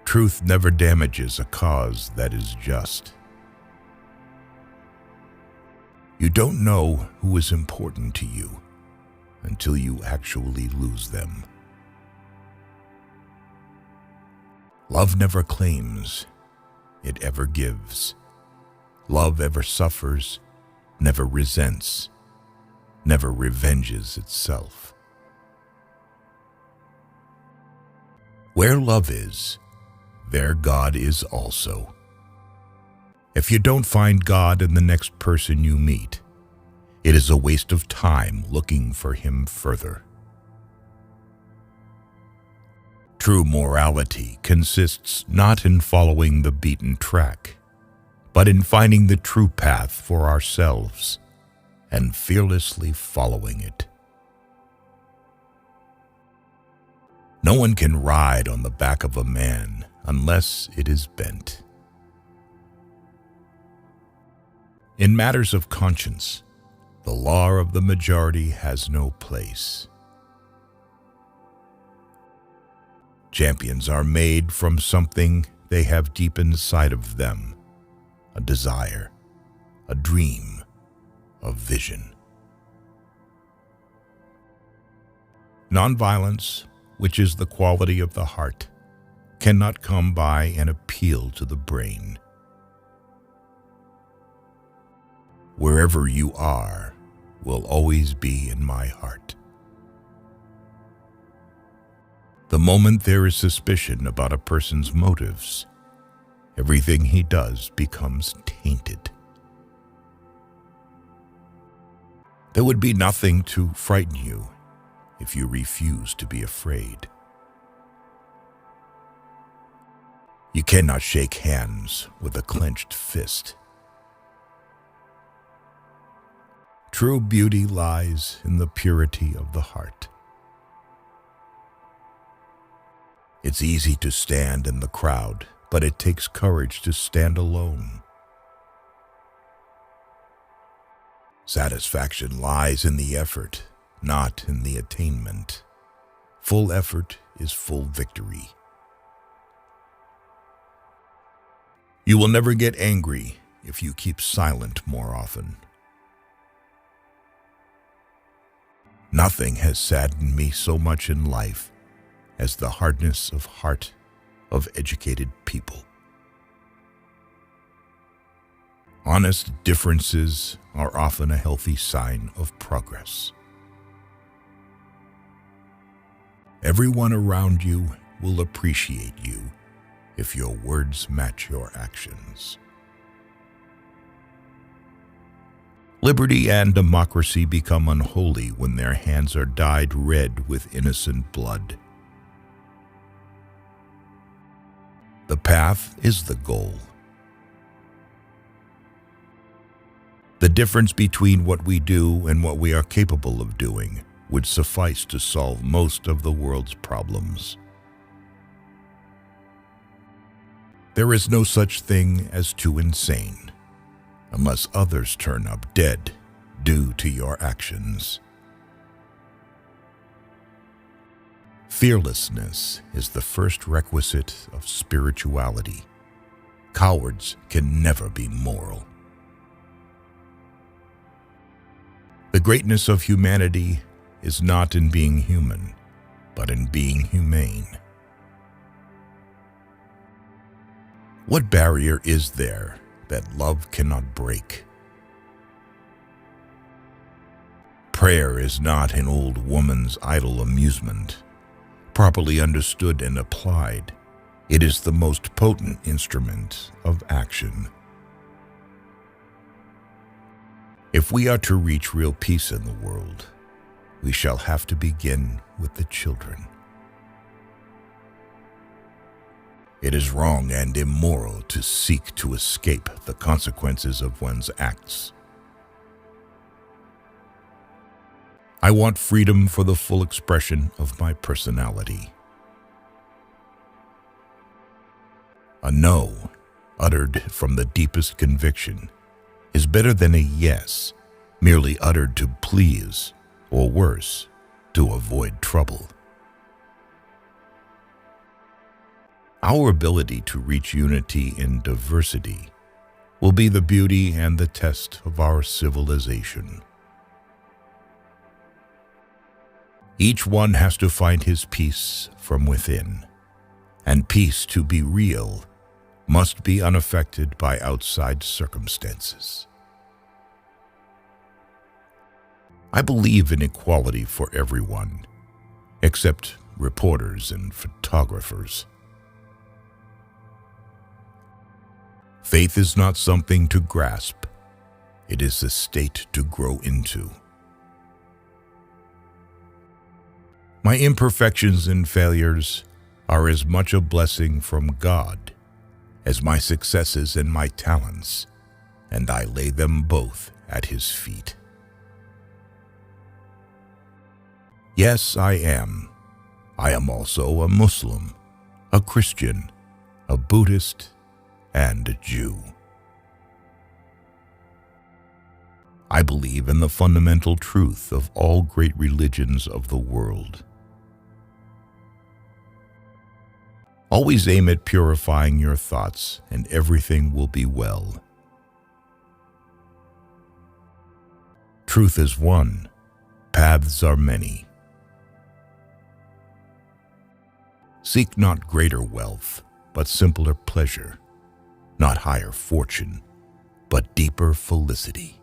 Truth never damages a cause that is just. You don't know who is important to you until you actually lose them. Love never claims, it ever gives. Love ever suffers, never resents, never revenges itself. Where love is, there God is also. If you don't find God in the next person you meet, it is a waste of time looking for Him further. True morality consists not in following the beaten track, but in finding the true path for ourselves and fearlessly following it. No one can ride on the back of a man unless it is bent. In matters of conscience, the law of the majority has no place. Champions are made from something they have deep inside of them, a desire, a dream, a vision. Nonviolence, which is the quality of the heart, cannot come by an appeal to the brain. Wherever you are will always be in my heart. The moment there is suspicion about a person's motives, everything he does becomes tainted. There would be nothing to frighten you if you refuse to be afraid. You cannot shake hands with a clenched fist. True beauty lies in the purity of the heart. It's easy to stand in the crowd, but it takes courage to stand alone. Satisfaction lies in the effort, not in the attainment. Full effort is full victory. You will never get angry if you keep silent more often. Nothing has saddened me so much in life as the hardness of heart of educated people. Honest differences are often a healthy sign of progress. Everyone around you will appreciate you if your words match your actions. Liberty and democracy become unholy when their hands are dyed red with innocent blood. The path is the goal. The difference between what we do and what we are capable of doing would suffice to solve most of the world's problems. There is no such thing as too insane, unless others turn up dead due to your actions. Fearlessness is the first requisite of spirituality. Cowards can never be moral. The greatness of humanity is not in being human, but in being humane. What barrier is there that love cannot break? Prayer is not an old woman's idle amusement. Properly understood and applied, it is the most potent instrument of action. If we are to reach real peace in the world, we shall have to begin with the children. It is wrong and immoral to seek to escape the consequences of one's acts. I want freedom for the full expression of my personality. A no, uttered from the deepest conviction, is better than a yes, merely uttered to please, or worse, to avoid trouble. Our ability to reach unity in diversity will be the beauty and the test of our civilization. Each one has to find his peace from within, and peace, to be real, must be unaffected by outside circumstances. I believe in equality for everyone, except reporters and photographers. Faith is not something to grasp. It is a state to grow into. My imperfections and failures are as much a blessing from God as my successes and my talents, and I lay them both at His feet. Yes, I am. I am also a Muslim, a Christian, a Buddhist, and a Jew. I believe in the fundamental truth of all great religions of the world. Always aim at purifying your thoughts, and everything will be well. Truth is one, paths are many. Seek not greater wealth, but simpler pleasure, not higher fortune, but deeper felicity.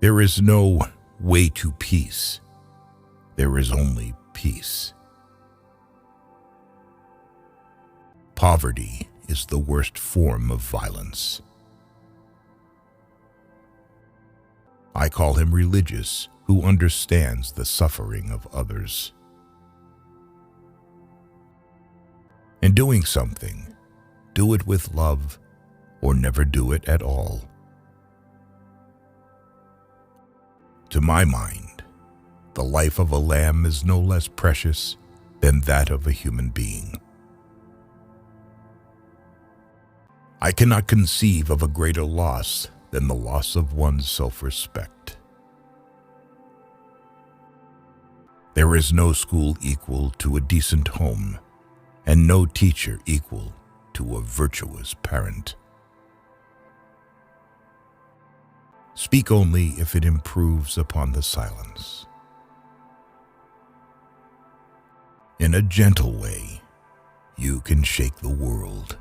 There is no way to peace. There is only peace. Poverty is the worst form of violence. I call him religious who understands the suffering of others. In doing something, do it with love or never do it at all. To my mind, the life of a lamb is no less precious than that of a human being. I cannot conceive of a greater loss than the loss of one's self-respect. There is no school equal to a decent home, and no teacher equal to a virtuous parent. Speak only if it improves upon the silence. In a gentle way, you can shake the world.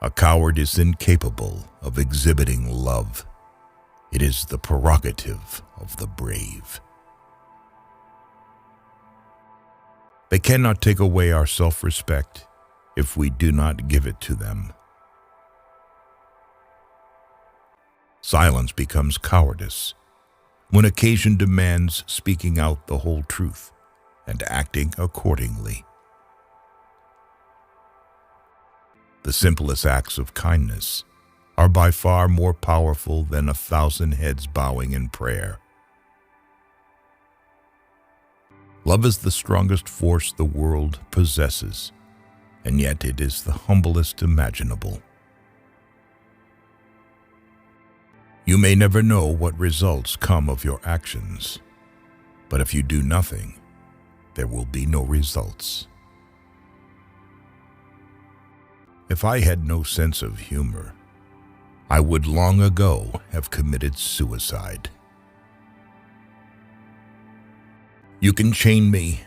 A coward is incapable of exhibiting love. It is the prerogative of the brave. They cannot take away our self-respect if we do not give it to them. Silence becomes cowardice when occasion demands speaking out the whole truth and acting accordingly. The simplest acts of kindness are by far more powerful than 1,000 heads bowing in prayer. Love is the strongest force the world possesses, and yet it is the humblest imaginable. You may never know what results come of your actions, but if you do nothing, there will be no results. If I had no sense of humor, I would long ago have committed suicide. You can chain me,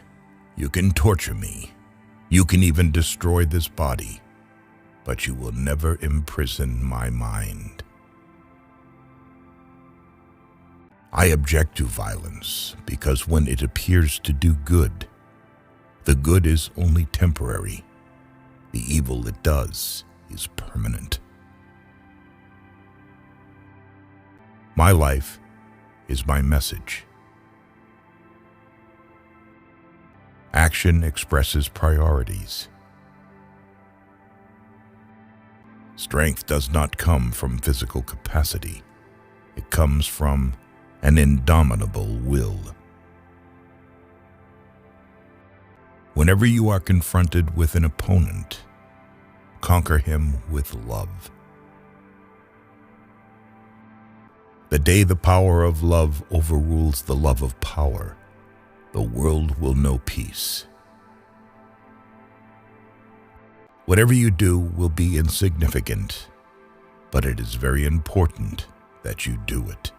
you can torture me, you can even destroy this body, but you will never imprison my mind. I object to violence because when it appears to do good, the good is only temporary. The evil it does is permanent. My life is my message. Action expresses priorities. Strength does not come from physical capacity. It comes from an indomitable will. Whenever you are confronted with an opponent, conquer him with love. The day the power of love overrules the love of power, the world will know peace. Whatever you do will be insignificant, but it is very important that you do it.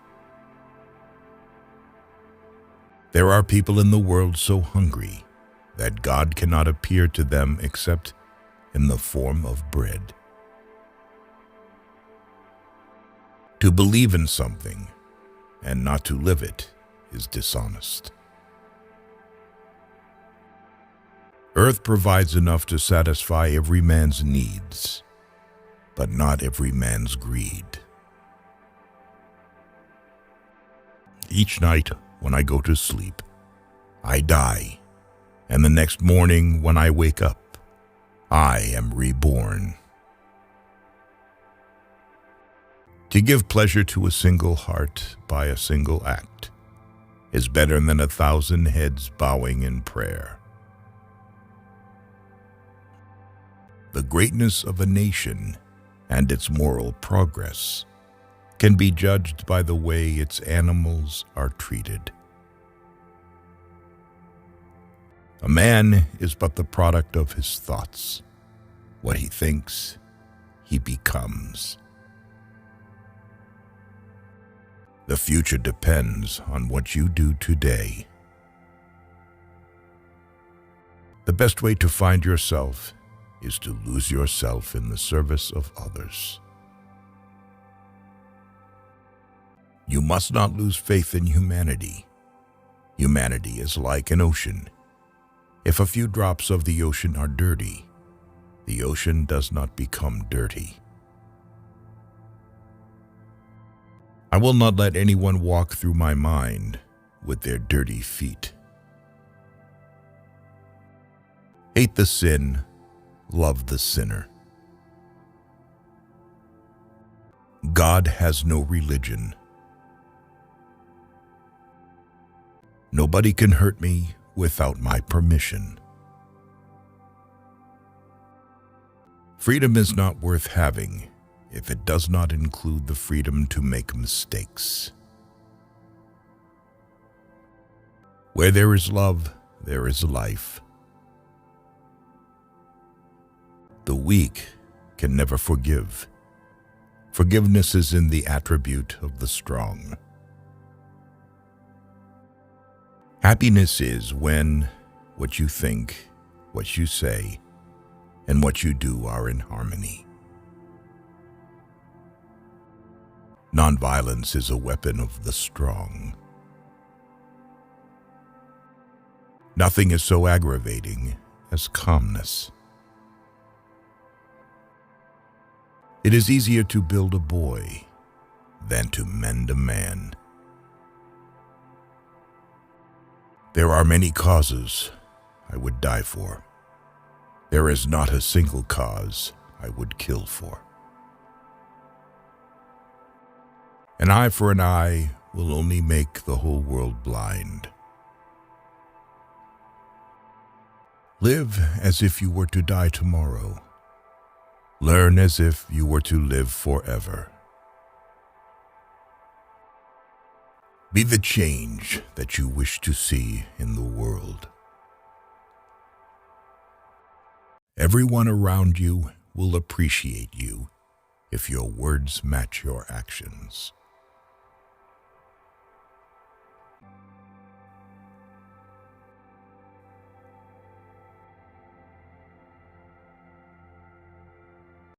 There are people in the world so hungry that God cannot appear to them except in the form of bread. To believe in something and not to live it is dishonest. Earth provides enough to satisfy every man's needs, but not every man's greed. Each night when I go to sleep, I die, and the next morning when I wake up, I am reborn. To give pleasure to a single heart by a single act is better than 1,000 heads bowing in prayer. The greatness of a nation and its moral progress can be judged by the way its animals are treated. A man is but the product of his thoughts. What he thinks, he becomes. The future depends on what you do today. The best way to find yourself is to lose yourself in the service of others. You must not lose faith in humanity. Humanity is like an ocean. If a few drops of the ocean are dirty, the ocean does not become dirty. I will not let anyone walk through my mind with their dirty feet. Hate the sin, love the sinner. God has no religion. Nobody can hurt me without my permission. Freedom is not worth having if it does not include the freedom to make mistakes. Where there is love, there is life. The weak can never forgive. Forgiveness is in the attribute of the strong. Happiness is when what you think, what you say, and what you do are in harmony. Nonviolence is a weapon of the strong. Nothing is so aggravating as calmness. It is easier to build a boy than to mend a man. There are many causes I would die for. There is not a single cause I would kill for. An eye for an eye will only make the whole world blind. Live as if you were to die tomorrow. Learn as if you were to live forever. Be the change that you wish to see in the world. Everyone around you will appreciate you if your words match your actions.